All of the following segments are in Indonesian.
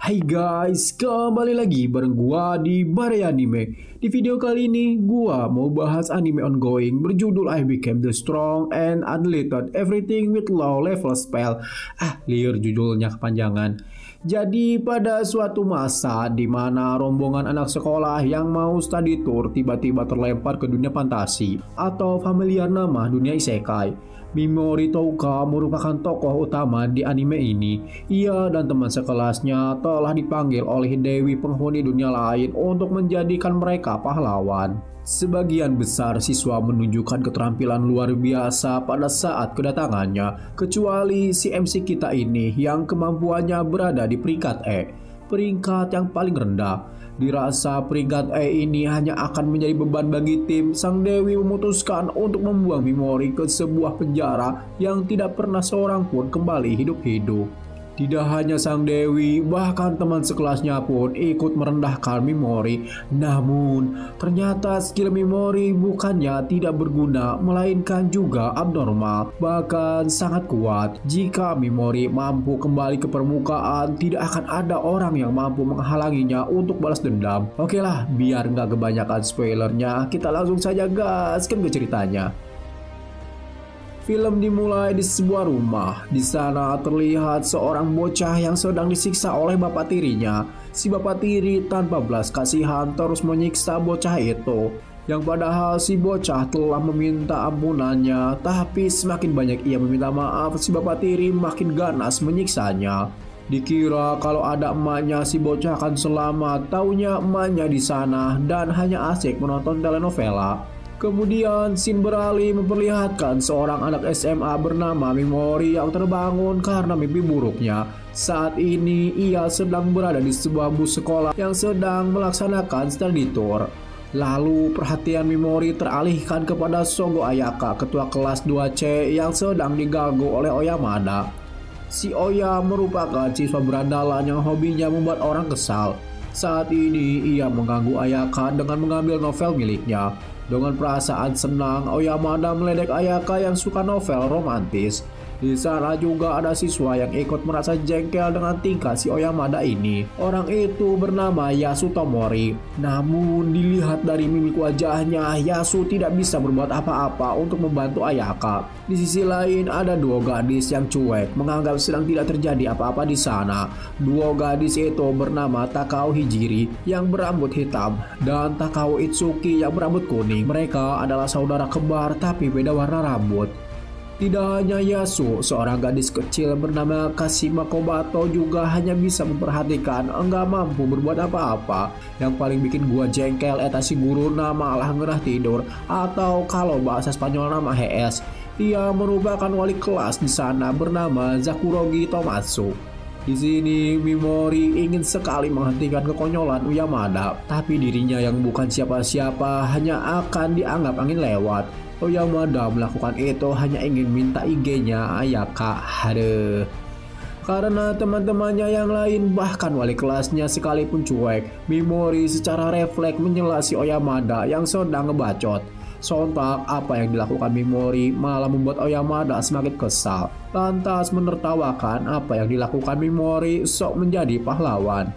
Hai guys, kembali lagi bareng gua di Bare Anime. Di video kali ini, gua mau bahas anime ongoing berjudul I Became the Strong and Unlimited Everything with Low Level Spell. Liar judulnya kepanjangan. Jadi pada suatu masa di mana rombongan anak sekolah yang mau study tour tiba-tiba terlempar ke dunia fantasi atau familiar nama dunia isekai. Mimori Touka merupakan tokoh utama di anime ini. Ia dan teman sekelasnya telah dipanggil oleh Dewi penghuni dunia lain untuk menjadikan mereka pahlawan. Sebagian besar siswa menunjukkan keterampilan luar biasa pada saat kedatangannya, kecuali si MC kita ini yang kemampuannya berada di peringkat E, peringkat yang paling rendah. Dirasa peringkat E ini hanya akan menjadi beban bagi tim, Sang Dewi memutuskan untuk membuang Mimori ke sebuah penjara yang tidak pernah seorang pun kembali hidup-hidup. Tidak hanya Sang Dewi, bahkan teman sekelasnya pun ikut merendahkan Mimori. Namun, ternyata skill Mimori bukannya tidak berguna, melainkan juga abnormal, bahkan sangat kuat. Jika Mimori mampu kembali ke permukaan, tidak akan ada orang yang mampu menghalanginya untuk balas dendam. Oke lah, biar nggak kebanyakan spoilernya, kita langsung saja gaskan ke ceritanya. Film dimulai di sebuah rumah. Di sana terlihat seorang bocah yang sedang disiksa oleh bapak tirinya. Si bapak tiri tanpa belas kasihan terus menyiksa bocah itu. Yang padahal si bocah telah meminta ampunannya, tapi semakin banyak ia meminta maaf, si bapak tiri makin ganas menyiksanya. Dikira kalau ada emaknya si bocah akan selamat, taunya emaknya di sana dan hanya asik menonton telenovela. Kemudian scene beralih memperlihatkan seorang anak SMA bernama Mimori yang terbangun karena mimpi buruknya. Saat ini ia sedang berada di sebuah bus sekolah yang sedang melaksanakan study tour. Lalu perhatian Mimori teralihkan kepada Sogo Ayaka, ketua kelas 2C yang sedang diganggu oleh Oyamada. Si Oya merupakan siswa berandalan yang hobinya membuat orang kesal. Saat ini ia mengganggu Ayaka dengan mengambil novel miliknya. Dengan perasaan senang, Oyamada meledek Ayaka yang suka novel romantis. Di sana juga ada siswa yang ikut merasa jengkel dengan tingkah si Oyamada ini. Orang itu bernama Yasu Tomori. Namun dilihat dari mimik wajahnya, Yasu tidak bisa berbuat apa-apa untuk membantu Ayaka. Di sisi lain ada dua gadis yang cuek, menganggap sedang tidak terjadi apa-apa di sana. Dua gadis itu bernama Takao Hijiri yang berambut hitam dan Takao Itsuki yang berambut kuning. Mereka adalah saudara kembar tapi beda warna rambut. Tidak hanya Yasu, seorang gadis kecil bernama Kashima Kobato juga hanya bisa memperhatikan, enggak mampu berbuat apa-apa. Yang paling bikin gua jengkel eta si guru nama malah ngerah tidur, atau kalau bahasa Spanyol nama HS. Ia merupakan wali kelas di sana bernama Zakurogi Tomatsu. Di sini Mimori ingin sekali menghentikan kekonyolan Oyamada, tapi dirinya yang bukan siapa-siapa hanya akan dianggap angin lewat. Oyamada melakukan itu hanya ingin minta IG-nya Ayaka. Karena teman-temannya yang lain bahkan wali kelasnya sekalipun cuek, Mimori secara refleks menyela si Oyamada yang sedang ngebacot. Sontak apa yang dilakukan Mimori malah membuat Oyamada semakin kesal. Lantas menertawakan apa yang dilakukan Mimori sok menjadi pahlawan.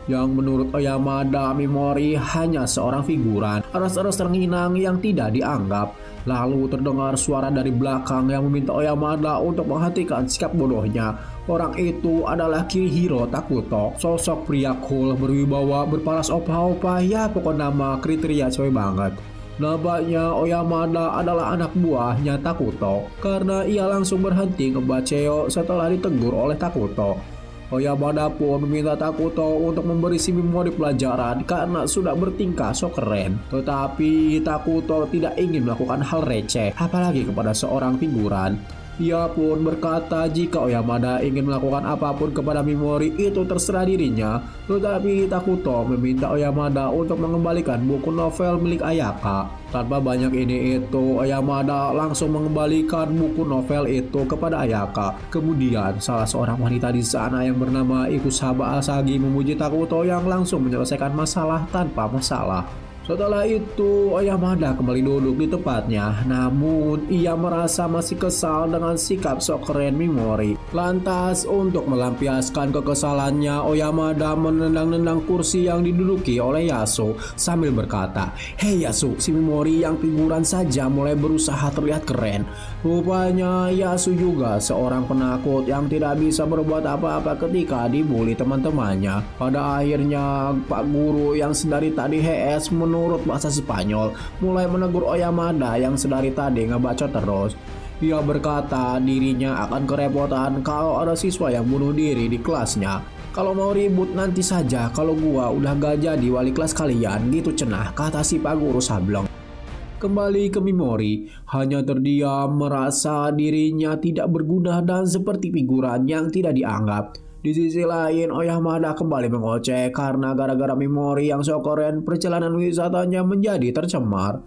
Yang menurut Oyamada, Mimori hanya seorang figuran, eres-eres ternginang yang tidak dianggap. Lalu terdengar suara dari belakang yang meminta Oyamada untuk menghentikan sikap bodohnya. Orang itu adalah Kirihiro Takuto, sosok pria cool, berwibawa, berparas opa-opa, ya pokok nama kriteria cewek banget. Nampaknya Oyamada adalah anak buahnya Takuto, karena ia langsung berhenti ngebaceo setelah ditegur oleh Takuto. Oyamada pun meminta Takuto untuk memberi si Mimori pelajaran karena sudah bertingkah sok keren. Tetapi Takuto tidak ingin melakukan hal receh, apalagi kepada seorang figuran. Ia pun berkata jika Oyamada ingin melakukan apapun kepada Mimori itu terserah dirinya. Tetapi Takuto meminta Oyamada untuk mengembalikan buku novel milik Ayaka. Tanpa banyak ini itu, Oyamada langsung mengembalikan buku novel itu kepada Ayaka. Kemudian salah seorang wanita di sana yang bernama Ikusaba Asagi memuji Takuto yang langsung menyelesaikan masalah tanpa masalah. Setelah itu, Oyamada kembali duduk di tempatnya. Namun, ia merasa masih kesal dengan sikap sok keren Mimori. Lantas, untuk melampiaskan kekesalannya, Oyamada menendang-nendang kursi yang diduduki oleh Yasuo sambil berkata, "Hei Yasuo, si Mimori yang figuran saja mulai berusaha terlihat keren." Rupanya, Yasuo juga seorang penakut yang tidak bisa berbuat apa-apa ketika dibully teman-temannya. Pada akhirnya, Pak Guru yang sedari tadi HS menurut bahasa Spanyol mulai menegur Oyamada yang sedari tadi ngebacot terus. Dia berkata dirinya akan kerepotan kalau ada siswa yang bunuh diri di kelasnya. "Kalau mau ribut nanti saja, kalau gua udah gak jadi wali kelas kalian," gitu cenah, kata si Pak Guru sableng. Kembali ke Mimori, hanya terdiam merasa dirinya tidak berguna dan seperti figuran yang tidak dianggap. Di sisi lain, Oyamada kembali mengoceh karena gara-gara Mimori yang sok keren, perjalanan wisatanya menjadi tercemar.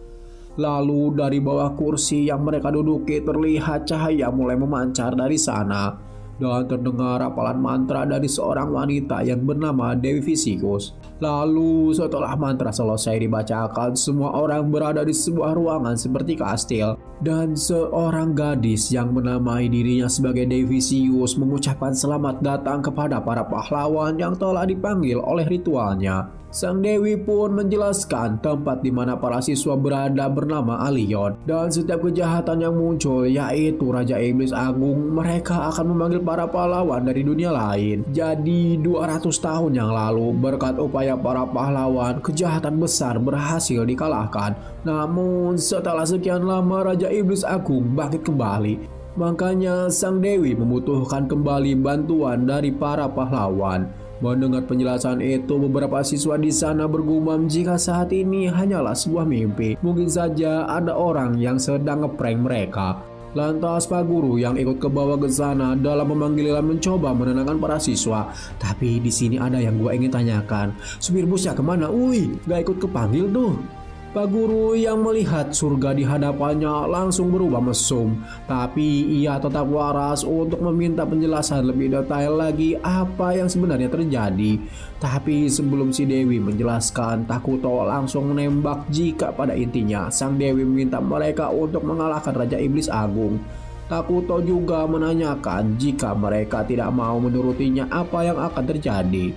Lalu dari bawah kursi yang mereka duduki terlihat cahaya mulai memancar dari sana. Dan terdengar rapalan mantra dari seorang wanita yang bernama Dewi Visikus. Lalu setelah mantra selesai dibacakan, semua orang berada di sebuah ruangan seperti kastil. Dan seorang gadis yang menamai dirinya sebagai Dewi Visikus mengucapkan selamat datang kepada para pahlawan yang telah dipanggil oleh ritualnya. Sang Dewi pun menjelaskan tempat di mana para siswa berada bernama Alion. Dan setiap kejahatan yang muncul, yaitu Raja Iblis Agung, mereka akan memanggil para pahlawan dari dunia lain. Jadi 200 tahun yang lalu, berkat upaya para pahlawan, kejahatan besar berhasil dikalahkan. Namun setelah sekian lama, Raja Iblis Agung bangkit kembali. Makanya Sang Dewi membutuhkan kembali bantuan dari para pahlawan. Mendengar penjelasan itu, beberapa siswa di sana bergumam jika saat ini hanyalah sebuah mimpi. Mungkin saja ada orang yang sedang ngeprank mereka. Lantas Pak Guru yang ikut ke bawah ke sana dalam memanggil dan mencoba menenangkan para siswa. Tapi di sini ada yang gua ingin tanyakan. Supir busnya kemana? Gak ikut kepanggil tuh. Pak Guru yang melihat surga di hadapannya langsung berubah mesum. Tapi ia tetap waras untuk meminta penjelasan lebih detail lagi apa yang sebenarnya terjadi. Tapi sebelum si Dewi menjelaskan, Takuto langsung menembak jika pada intinya Sang Dewi meminta mereka untuk mengalahkan Raja Iblis Agung. Takuto juga menanyakan jika mereka tidak mau menurutinya apa yang akan terjadi.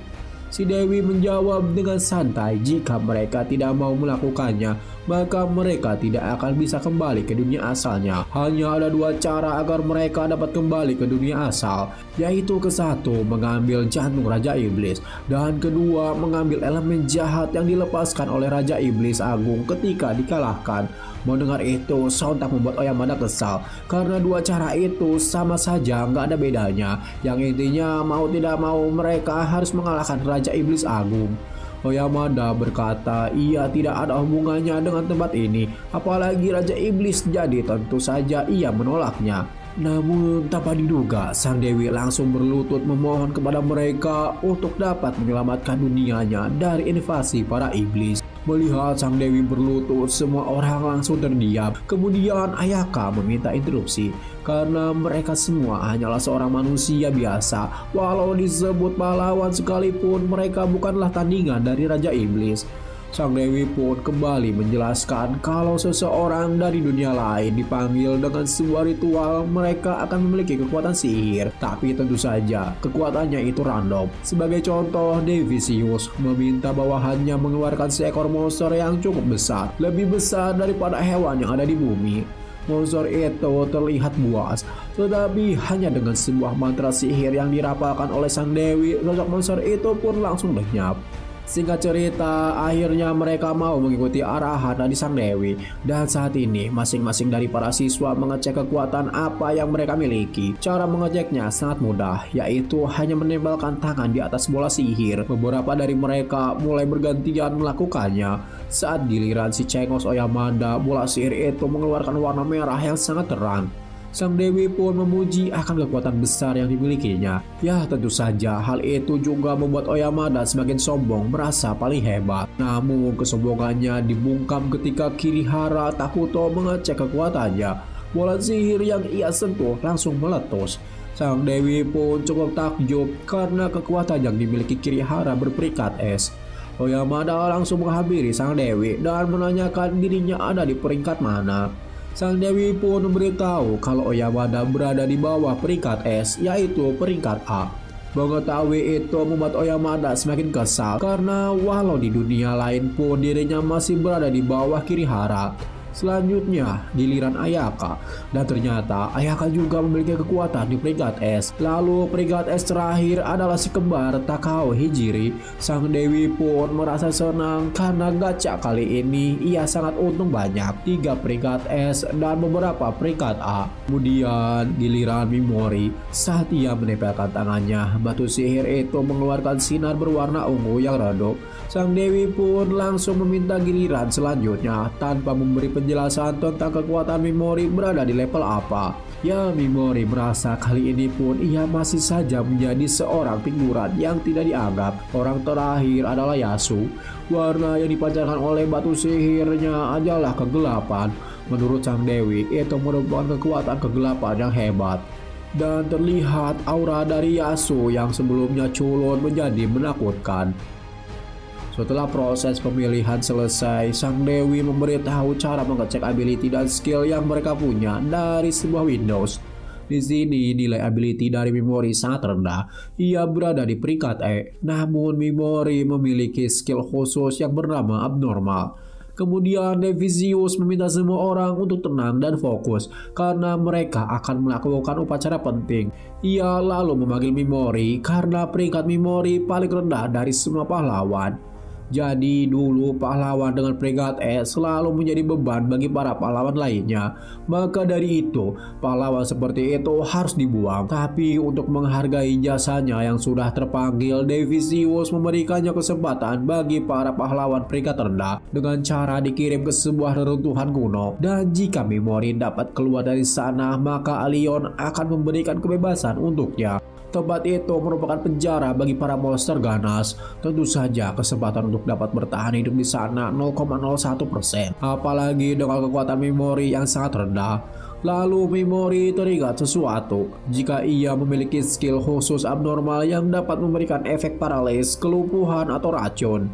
Si Dewi menjawab dengan santai jika mereka tidak mau melakukannya, maka mereka tidak akan bisa kembali ke dunia asalnya. Hanya ada dua cara agar mereka dapat kembali ke dunia asal, yaitu ke satu mengambil jantung Raja Iblis, dan kedua mengambil elemen jahat yang dilepaskan oleh Raja Iblis Agung ketika dikalahkan. Mendengar itu, sontak membuat Oyamada kesal, karena dua cara itu sama saja, nggak ada bedanya. Yang intinya mau tidak mau mereka harus mengalahkan Raja Iblis Agung. Oyamada berkata ia tidak ada hubungannya dengan tempat ini, apalagi Raja Iblis, jadi tentu saja ia menolaknya. Namun tanpa diduga, Sang Dewi langsung berlutut memohon kepada mereka untuk dapat menyelamatkan dunianya dari invasi para iblis. Melihat Sang Dewi berlutut, semua orang langsung terdiam. Kemudian Ayaka meminta interupsi karena mereka semua hanyalah seorang manusia biasa. Walau disebut pahlawan sekalipun, mereka bukanlah tandingan dari Raja Iblis. Sang Dewi pun kembali menjelaskan kalau seseorang dari dunia lain dipanggil dengan sebuah ritual, mereka akan memiliki kekuatan sihir. Tapi tentu saja kekuatannya itu random. Sebagai contoh, Devisius meminta bawahannya mengeluarkan seekor monster yang cukup besar, lebih besar daripada hewan yang ada di bumi. Monster itu terlihat buas, tetapi hanya dengan sebuah mantra sihir yang dirapalkan oleh Sang Dewi, sosok monster itu pun langsung lenyap. Singkat cerita, akhirnya mereka mau mengikuti arahan dari Sang Dewi. Dan saat ini, masing-masing dari para siswa mengecek kekuatan apa yang mereka miliki. Cara mengeceknya sangat mudah, yaitu hanya menempelkan tangan di atas bola sihir. Beberapa dari mereka mulai bergantian melakukannya. Saat giliran si Cengos Oyamada, bola sihir itu mengeluarkan warna merah yang sangat terang. Sang Dewi pun memuji akan kekuatan besar yang dimilikinya. Ya, tentu saja hal itu juga membuat Oyamada semakin sombong, merasa paling hebat. Namun kesombongannya dibungkam ketika Kirihara Takuto mengecek kekuatannya. Bola sihir yang ia sentuh langsung meletus. Sang Dewi pun cukup takjub karena kekuatan yang dimiliki Kirihara berperingkat es. Oyamada langsung menghampiri sang dewi dan menanyakan dirinya ada di peringkat mana. Sang dewi pun memberitahu kalau Oyamada berada di bawah peringkat S, yaitu peringkat A. Mengetahui itu membuat Oyamada semakin kesal karena walau di dunia lain pun dirinya masih berada di bawah Kirihara. Selanjutnya giliran Ayaka, dan ternyata Ayaka juga memiliki kekuatan di peringkat S. Lalu peringkat S terakhir adalah si kembar Takao Hijiri. Sang dewi pun merasa senang karena gacha kali ini ia sangat untung banyak, 3 peringkat S dan beberapa peringkat A. Kemudian giliran Mimori, saat ia menempelkan tangannya, batu sihir itu mengeluarkan sinar berwarna ungu yang redup. Sang dewi pun langsung meminta giliran selanjutnya tanpa memberi penjelasan tentang kekuatan Mimori berada di level apa. Ya, Mimori merasa kali ini pun ia masih saja menjadi seorang figuran yang tidak dianggap. Orang terakhir adalah Yasu. Warna yang dipancarkan oleh batu sihirnya adalah kegelapan. Menurut sang dewi, itu merupakan kekuatan kegelapan yang hebat. Dan terlihat aura dari Yasu yang sebelumnya culun menjadi menakutkan. Setelah proses pemilihan selesai, sang dewi memberitahu cara mengecek ability dan skill yang mereka punya dari sebuah Windows. Di sini nilai ability dari Mimori sangat rendah. Ia berada di peringkat E. Namun Mimori memiliki skill khusus yang bernama abnormal. Kemudian Devisius meminta semua orang untuk tenang dan fokus karena mereka akan melakukan upacara penting. Ia lalu memanggil Mimori karena peringkat Mimori paling rendah dari semua pahlawan. Jadi dulu pahlawan dengan peringkat E selalu menjadi beban bagi para pahlawan lainnya. Maka dari itu pahlawan seperti itu harus dibuang. Tapi untuk menghargai jasanya yang sudah terpanggil, Devisius memberikannya kesempatan bagi para pahlawan peringkat rendah dengan cara dikirim ke sebuah reruntuhan kuno. Dan jika Mimori dapat keluar dari sana, maka Alion akan memberikan kebebasan untuknya. Tempat itu merupakan penjara bagi para monster ganas. Tentu saja kesempatan untuk dapat bertahan hidup di sana 0,01%. Apalagi dengan kekuatan Mimori yang sangat rendah. Lalu Mimori teringat sesuatu. Jika ia memiliki skill khusus abnormal yang dapat memberikan efek paralis, kelumpuhan atau racun.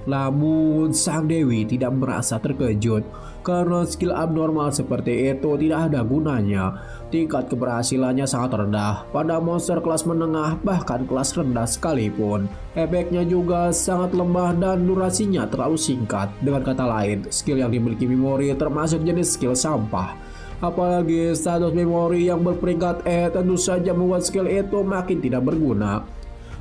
Namun sang dewi tidak merasa terkejut karena skill abnormal seperti itu tidak ada gunanya. Tingkat keberhasilannya sangat rendah pada monster kelas menengah bahkan kelas rendah sekalipun. Efeknya juga sangat lemah dan durasinya terlalu singkat. Dengan kata lain, skill yang dimiliki Mimori termasuk jenis skill sampah. Apalagi status Mimori yang berperingkat E tentu saja membuat skill itu makin tidak berguna.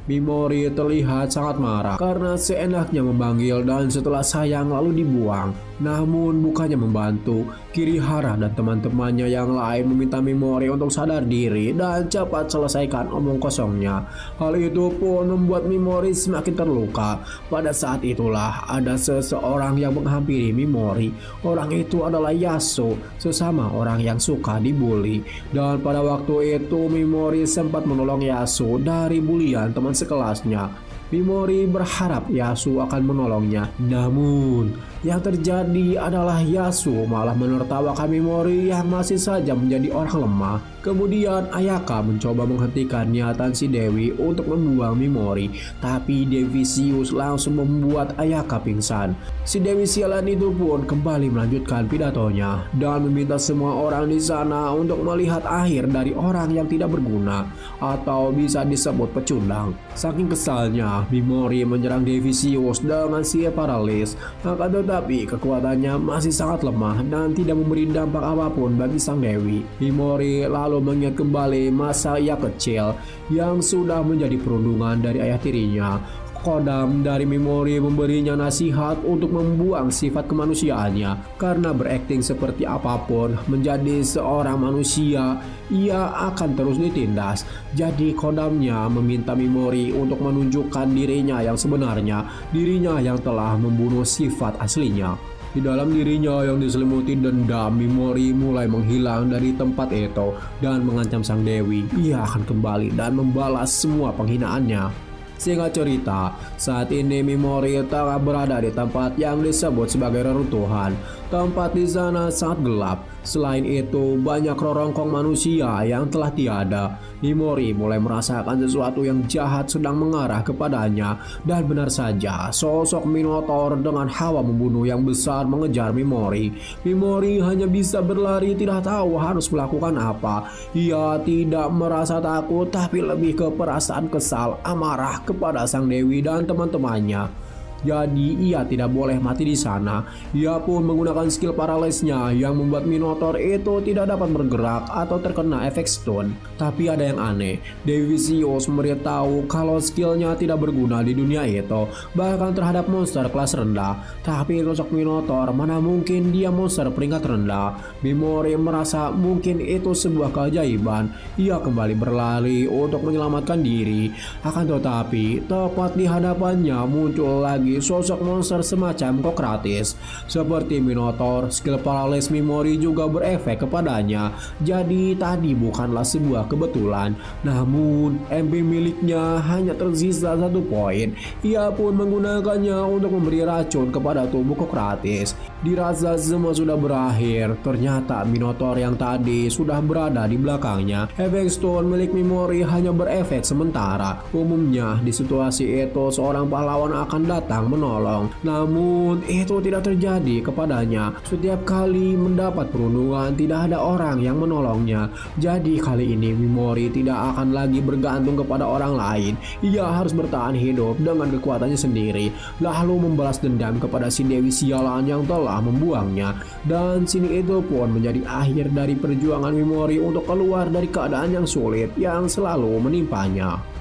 Mimori terlihat sangat marah karena seenaknya memanggil dan setelah sayang lalu dibuang. Namun bukannya membantu, Kirihara dan teman-temannya yang lain meminta Mimori untuk sadar diri dan cepat selesaikan omong kosongnya. Hal itu pun membuat Mimori semakin terluka. Pada saat itulah ada seseorang yang menghampiri Mimori. Orang itu adalah Yasu, sesama orang yang suka dibully. Dan pada waktu itu Mimori sempat menolong Yasu dari bulian teman sekelasnya. Mimori berharap Yasu akan menolongnya. Namun yang terjadi adalah Yasu malah menertawakan Mimori yang masih saja menjadi orang lemah. Kemudian Ayaka mencoba menghentikan niatan si Dewi untuk membuang Mimori, tapi Devisius langsung membuat Ayaka pingsan. Si Dewi sialan itu pun kembali melanjutkan pidatonya dan meminta semua orang di sana untuk melihat akhir dari orang yang tidak berguna atau bisa disebut pecundang. Saking kesalnya, Mimori menyerang Devisius dengan sihir paralis. Akan tetapi kekuatannya masih sangat lemah dan tidak memberi dampak apapun bagi sang Dewi. Mimori lalu mengingat kembali masa ia kecil yang sudah menjadi perundungan dari ayah tirinya. Kodam dari Mimori memberinya nasihat untuk membuang sifat kemanusiaannya karena berakting seperti apapun menjadi seorang manusia ia akan terus ditindas. Jadi Kodamnya meminta Mimori untuk menunjukkan dirinya yang sebenarnya, dirinya yang telah membunuh sifat aslinya. Di dalam dirinya yang diselimuti dendam, Mimori mulai menghilang dari tempat itu dan mengancam sang Dewi. Ia akan kembali dan membalas semua penghinaannya. Singkat cerita, saat ini Mimori tengah berada di tempat yang disebut sebagai reruntuhan. Tempat di sana sangat gelap. Selain itu, banyak rorongkong manusia yang telah tiada. Mimori mulai merasakan sesuatu yang jahat sedang mengarah kepadanya. Dan benar saja, sosok Minotaur dengan hawa membunuh yang besar mengejar Mimori. Mimori hanya bisa berlari, tidak tahu harus melakukan apa. Ia tidak merasa takut, tapi lebih ke perasaan kesal, amarah kepada sang dewi dan teman-temannya. Jadi ia tidak boleh mati di sana. Ia pun menggunakan skill paralysnya yang membuat Minotaur itu tidak dapat bergerak atau terkena efek stun. Tapi ada yang aneh, Dewi Zeus memberitahu kalau skillnya tidak berguna di dunia itu, bahkan terhadap monster kelas rendah. Tapi sosok Minotaur, mana mungkin dia monster peringkat rendah. Mimori merasa mungkin itu sebuah keajaiban. Ia kembali berlari untuk menyelamatkan diri. Akan tetapi tepat di hadapannya muncul lagi sosok monster semacam Kokrates. Seperti Minotaur, skill paralysis Mimori juga berefek kepadanya. Jadi tadi bukanlah sebuah kebetulan. Namun MP miliknya hanya tersisa 1 poin. Ia pun menggunakannya untuk memberi racun kepada tubuh Kokrates. Dirasa semua sudah berakhir, ternyata Minotaur yang tadi sudah berada di belakangnya. Efek stun milik Mimori hanya berefek sementara. Umumnya di situasi itu seorang pahlawan akan datang menolong, namun itu tidak terjadi kepadanya. Setiap kali mendapat perundungan tidak ada orang yang menolongnya. Jadi kali ini Mimori tidak akan lagi bergantung kepada orang lain. Ia harus bertahan hidup dengan kekuatannya sendiri, lalu membalas dendam kepada si Dewi sialan yang telah membuangnya. Dan sini itu pun menjadi akhir dari perjuangan Mimori untuk keluar dari keadaan yang sulit yang selalu menimpanya.